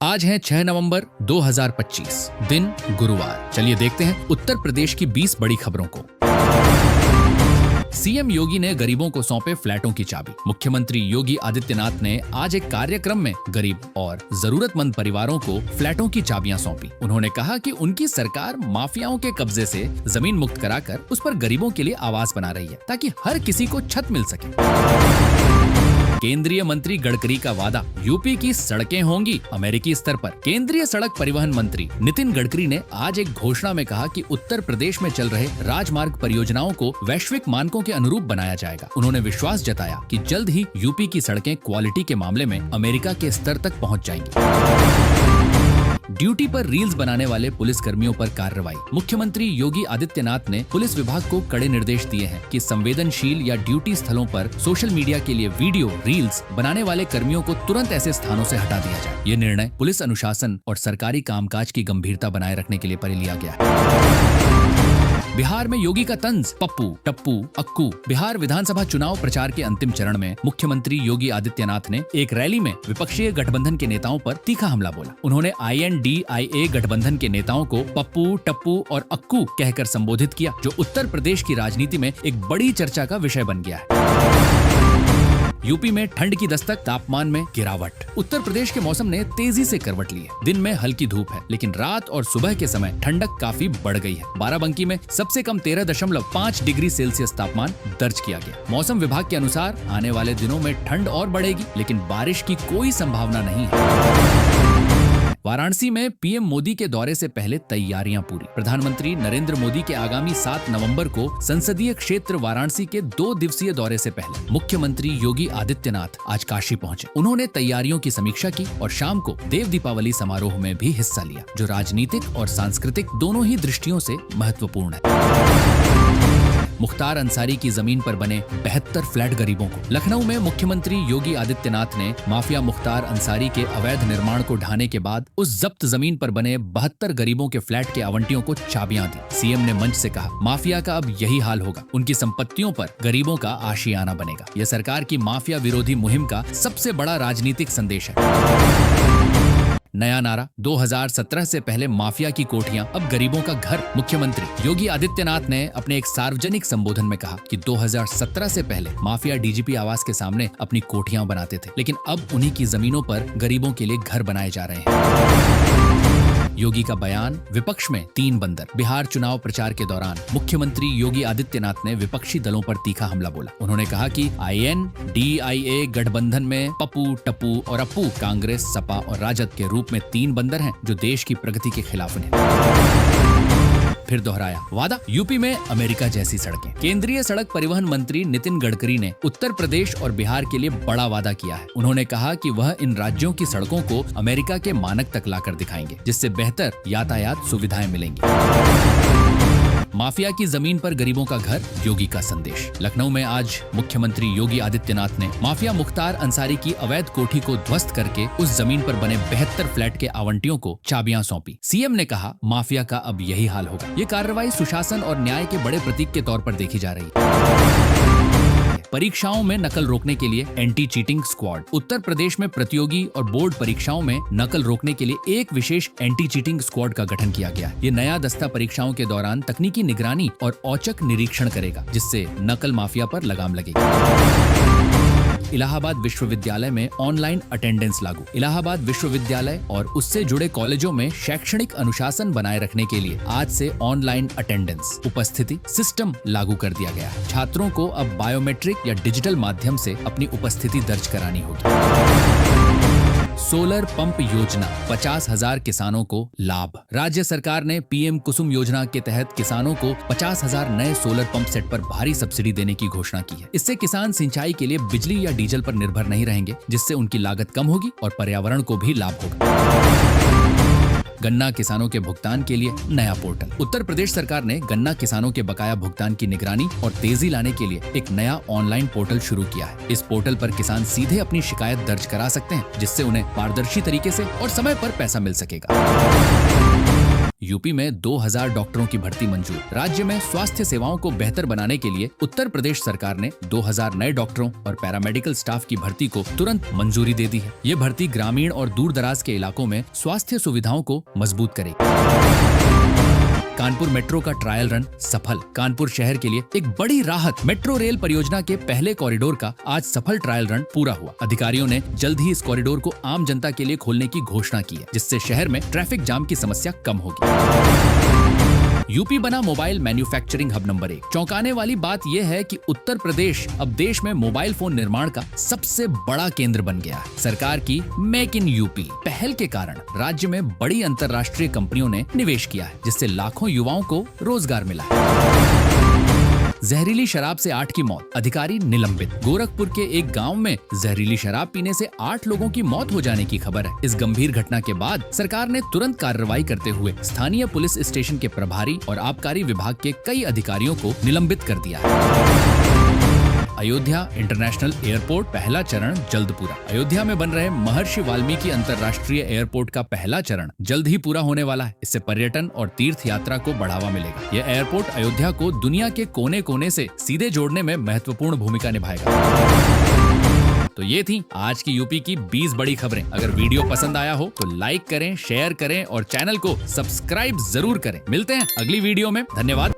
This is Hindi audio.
आज है 6 नवंबर 2025, दिन गुरुवार। चलिए देखते हैं उत्तर प्रदेश की 20 बड़ी खबरों को। सीएम योगी ने गरीबों को सौंपे फ्लैटों की चाबी। मुख्यमंत्री योगी आदित्यनाथ ने आज एक कार्यक्रम में गरीब और जरूरतमंद परिवारों को फ्लैटों की चाबियां सौंपी। उन्होंने कहा कि उनकी सरकार माफियाओं के कब्जे से जमीन मुक्त कराकर उस पर गरीबों के लिए आवास बना रही है ताकि हर किसी को छत मिल सके। केंद्रीय मंत्री गडकरी का वादा, यूपी की सड़कें होंगी अमेरिकी स्तर पर। केंद्रीय सड़क परिवहन मंत्री नितिन गडकरी ने आज एक घोषणा में कहा कि उत्तर प्रदेश में चल रहे राजमार्ग परियोजनाओं को वैश्विक मानकों के अनुरूप बनाया जाएगा। उन्होंने विश्वास जताया कि जल्द ही यूपी की सड़कें क्वालिटी के मामले में अमेरिका के स्तर तक पहुंच जाएंगी। ड्यूटी पर रील्स बनाने वाले पुलिस कर्मियों पर कार्रवाई। मुख्यमंत्री योगी आदित्यनाथ ने पुलिस विभाग को कड़े निर्देश दिए हैं कि संवेदनशील या ड्यूटी स्थलों पर सोशल मीडिया के लिए वीडियो रील्स बनाने वाले कर्मियों को तुरंत ऐसे स्थानों से हटा दिया जाए। ये निर्णय पुलिस अनुशासन और सरकारी कामकाज की गंभीरता बनाए रखने के लिए लिया गया है। बिहार में योगी का तंज, पप्पू, टप्पू, अक्कू। बिहार विधानसभा चुनाव प्रचार के अंतिम चरण में मुख्यमंत्री योगी आदित्यनाथ ने एक रैली में विपक्षी गठबंधन के नेताओं पर तीखा हमला बोला। उन्होंने INDIA गठबंधन के नेताओं को पप्पू, टप्पू और अक्कू कहकर संबोधित किया, जो उत्तर प्रदेश की राजनीति में एक बड़ी चर्चा का विषय बन गया है। यूपी में ठंड की दस्तक, तापमान में गिरावट। उत्तर प्रदेश के मौसम ने तेजी से करवट ली है। दिन में हल्की धूप है, लेकिन रात और सुबह के समय ठंडक काफी बढ़ गई है। बाराबंकी में सबसे कम 13.5 डिग्री सेल्सियस तापमान दर्ज किया गया। मौसम विभाग के अनुसार आने वाले दिनों में ठंड और बढ़ेगी, लेकिन बारिश की कोई संभावना नहीं है। वाराणसी में पीएम मोदी के दौरे से पहले तैयारियां पूरी। प्रधानमंत्री नरेंद्र मोदी के आगामी 7 नवंबर को संसदीय क्षेत्र वाराणसी के 2 दिवसीय दौरे से पहले मुख्यमंत्री योगी आदित्यनाथ आज काशी पहुंचे। उन्होंने तैयारियों की समीक्षा की और शाम को देव दीपावली समारोह में भी हिस्सा लिया, जो राजनीतिक और सांस्कृतिक दोनों ही दृष्टियों से महत्वपूर्ण है। मुख्तार अंसारी की जमीन पर बने 72 फ्लैट गरीबों को। लखनऊ में मुख्यमंत्री योगी आदित्यनाथ ने माफिया मुख्तार अंसारी के अवैध निर्माण को ढाने के बाद उस जब्त जमीन पर बने 72 गरीबों के फ्लैट के आवंटियों को चाबियां दी। सीएम ने मंच से कहा, माफिया का अब यही हाल होगा, उनकी संपत्तियों पर गरीबों का आशियाना बनेगा। यह सरकार की माफिया विरोधी मुहिम का सबसे बड़ा राजनीतिक संदेश है। नया नारा, 2017 से पहले माफिया की कोठियां, अब गरीबों का घर। मुख्यमंत्री योगी आदित्यनाथ ने अपने एक सार्वजनिक संबोधन में कहा कि 2017 से पहले माफिया डीजीपी आवास के सामने अपनी कोठियां बनाते थे, लेकिन अब उन्हीं की जमीनों पर गरीबों के लिए घर बनाए जा रहे हैं। योगी का बयान, विपक्ष में 3 बंदर। बिहार चुनाव प्रचार के दौरान मुख्यमंत्री योगी आदित्यनाथ ने विपक्षी दलों पर तीखा हमला बोला। उन्होंने कहा कि INDIA गठबंधन में पप्पू, टप्पू और अप्पू कांग्रेस, सपा और राजद के रूप में 3 बंदर हैं, जो देश की प्रगति के खिलाफ हैं। फिर दोहराया वादा, यूपी में अमेरिका जैसी सड़कें। केंद्रीय सड़क परिवहन मंत्री नितिन गडकरी ने उत्तर प्रदेश और बिहार के लिए बड़ा वादा किया है। उन्होंने कहा कि वह इन राज्यों की सड़कों को अमेरिका के मानक तक लाकर दिखाएंगे, जिससे बेहतर यातायात सुविधाएं मिलेंगी। माफिया की जमीन पर गरीबों का घर, योगी का संदेश। लखनऊ में आज मुख्यमंत्री योगी आदित्यनाथ ने माफिया मुख्तार अंसारी की अवैध कोठी को ध्वस्त करके उस जमीन पर बने 72 फ्लैट के आवंटियों को चाबियां सौंपी। सीएम ने कहा, माफिया का अब यही हाल होगा। ये कार्रवाई सुशासन और न्याय के बड़े प्रतीक के तौर पर देखी जा रही है। परीक्षाओं में नकल रोकने के लिए anti cheating squad. Uttar Pradesh में प्रतियोगी और बोर्ड परीक्षाओं में नकल रोकने के लिए एक विशेष एंटी चीटिंग स्क्वाड का गठन किया गया है। ये नया दस्ता परीक्षाओं के दौरान तकनीकी निगरानी और औचक निरीक्षण करेगा, जिससे नकल माफिया पर लगाम लगेगी। इलाहाबाद विश्वविद्यालय में ऑनलाइन अटेंडेंस लागू। इलाहाबाद विश्वविद्यालय और उससे जुड़े कॉलेजों में शैक्षणिक अनुशासन बनाए रखने के लिए आज से ऑनलाइन अटेंडेंस उपस्थिति सिस्टम लागू कर दिया गया है। छात्रों को अब बायोमेट्रिक या डिजिटल माध्यम से अपनी उपस्थिति दर्ज करानी होगी। सोलर पंप योजना, 50,000 किसानों को लाभ। राज्य सरकार ने PM कुसुम योजना के तहत किसानों को 50,000 नए सोलर पंप सेट पर भारी सब्सिडी देने की घोषणा की है। इससे किसान सिंचाई के लिए बिजली या डीजल पर निर्भर नहीं रहेंगे, जिससे उनकी लागत कम होगी और पर्यावरण को भी लाभ होगा। गन्ना किसानों के भुगतान के लिए नया पोर्टल। उत्तर प्रदेश सरकार ने गन्ना किसानों के बकाया भुगतान की निगरानी और तेजी लाने के लिए एक नया ऑनलाइन पोर्टल शुरू किया है। इस पोर्टल पर किसान सीधे अपनी शिकायत दर्ज करा सकते हैं, जिससे उन्हें पारदर्शी तरीके से और समय पर पैसा मिल सकेगा। यूपी में 2000 डॉक्टरों की भर्ती मंजूर। राज्य में स्वास्थ्य सेवाओं को बेहतर बनाने के लिए उत्तर प्रदेश सरकार ने 2000 नए डॉक्टरों और पैरामेडिकल स्टाफ की भर्ती को तुरंत मंजूरी दे दी है। ये भर्ती ग्रामीण और दूर दराज के इलाकों में स्वास्थ्य सुविधाओं को मजबूत करेगी। कानपुर मेट्रो का ट्रायल रन सफल। कानपुर शहर के लिए एक बड़ी राहत। मेट्रो रेल परियोजना के पहले कॉरिडोर का आज सफल ट्रायल रन पूरा हुआ। अधिकारियों ने जल्द ही इस कॉरिडोर को आम जनता के लिए खोलने की घोषणा की है, जिससे शहर में ट्रैफिक जाम की समस्या कम होगी। यूपी बना मोबाइल मैन्युफैक्चरिंग हब नंबर 1। चौंकाने वाली बात यह है कि उत्तर प्रदेश अब देश में मोबाइल फोन निर्माण का सबसे बड़ा केंद्र बन गया है। सरकार की मेक इन यूपी पहल के कारण राज्य में बड़ी अंतर्राष्ट्रीय कंपनियों ने निवेश किया है, जिससे लाखों युवाओं को रोजगार मिला है। जहरीली शराब से 8 की मौत, अधिकारी निलंबित। गोरखपुर के एक गांव में जहरीली शराब पीने से 8 लोगों की मौत हो जाने की खबर है। इस गंभीर घटना के बाद सरकार ने तुरंत कार्रवाई करते हुए स्थानीय पुलिस स्टेशन के प्रभारी और आबकारी विभाग के कई अधिकारियों को निलंबित कर दिया है। अयोध्या इंटरनेशनल एयरपोर्ट पहला चरण जल्द पूरा। अयोध्या में बन रहे महर्षि वाल्मीकि अंतर्राष्ट्रीय एयरपोर्ट का पहला चरण जल्द ही पूरा होने वाला है। इससे पर्यटन और तीर्थ यात्रा को बढ़ावा मिलेगा। यह एयरपोर्ट अयोध्या को दुनिया के कोने कोने से सीधे जोड़ने में महत्वपूर्ण भूमिका निभाएगा। तो ये थी आज की यूपी की 20 बड़ी खबरें। अगर वीडियो पसंद आया हो तो लाइक करें, शेयर करें और चैनल को सब्सक्राइब जरूर करें। मिलते हैं अगली वीडियो में। धन्यवाद।